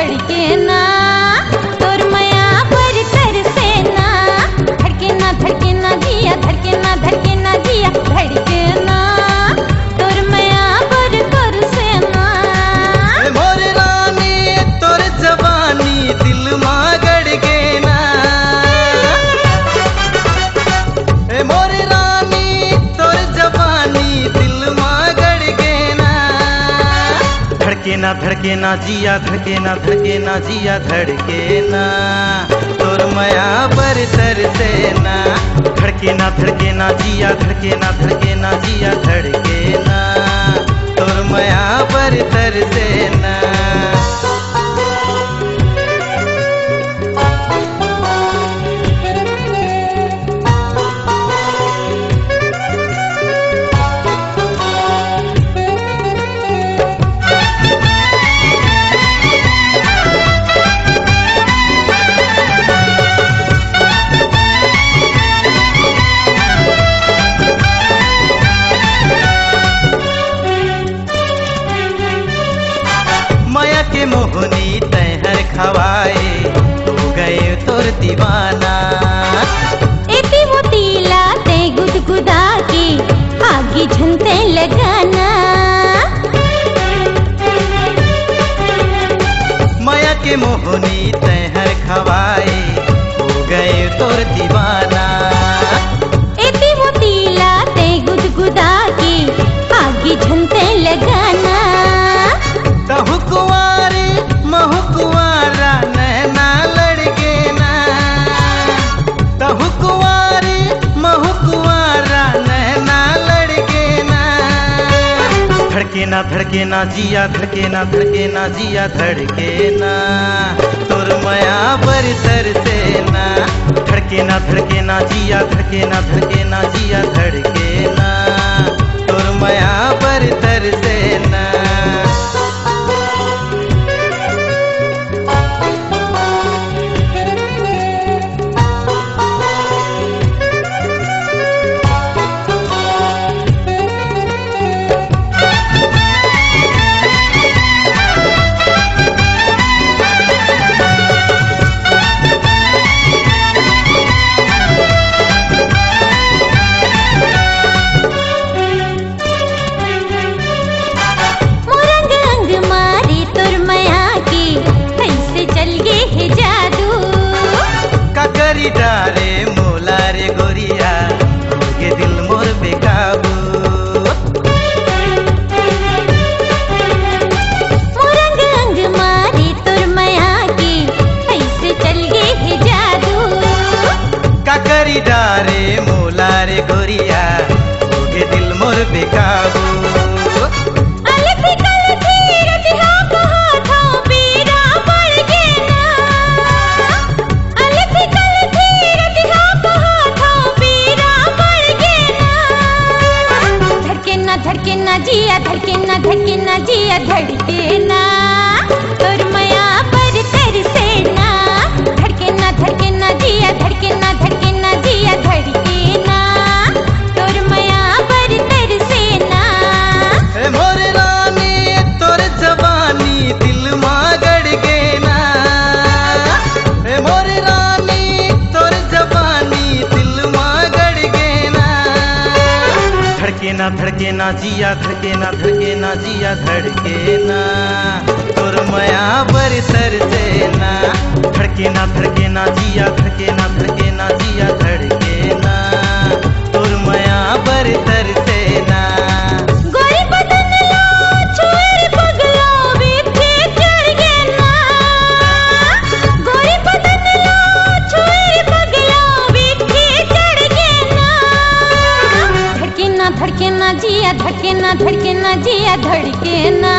धड़के ना तोर माया पर तरसे ना धड़के ना जिया धड़के ना जिया धड़के ना तोर माया पर तरसे ना। मोर रानी तोर जवानी दिल मां गड़गे ना। मोर रानी तोर जवानी दिल मां गड़गे ना। धड़के ना जिया धड़के ना जिया धड़के ना तोर माया पर तरसे ना। धड़के ना जिया धड़के ना जिया धड़के ना तोर माया पर तरसे ना। माया के मोहनी तहर खवाए हो गए तोर दीवाना। एती मोतीला ते गुदगुदा के आगे झनते लगाना। माया के मोहनी तहर खवाए हो गए तोर दीवाना। एती मोतीला ते गुदगुदा के आगे झनते लगाना। कहु कुंवारे महु कुंवारा नैना लड़के ना। कहु कुंवारे महु कुंवारा नैना लड़के ना। धड़के ना जिया धड़के ना जिया धड़के ना तोर माया पर तरसे ना। धड़के ना जिया धड़के ना जिया धड़के ना तोर माया पर तरसे ना। डारे मोला रे गोरिया के दिल मोर बेकाबू। मोरंग अंग मारे तोर माया के ऐसे चल गे है जादू। काकरी डारे मोला रे गोरिया के दिल मोर बेकाबू। धड़के ना जिया धड़के ना तोर माया पर तरसे ना। धड़के ना जिया धड़के ना जिया धड़के ना तोर माया पर तरसे ना। मोर रानी तोर जवानी दिल मां गड़गे ना। मोर रानी तोर जवानी दिल मां गड़गे ना। धड़के ना जिया धड़के ना जिया धड़के ना तोर माया पर तरसे ना। धड़के ना जिया धड़के ना जिया धड़के ना तोर माया पर तरसे ना। गोरी बदन लो छोड़ पगलो बीते चढ़ गे ना। गोरी बदन लो छोड़ पगलो बीते चढ़ गे ना। धड़के ना जिया धड़के ना जिया धड़के ना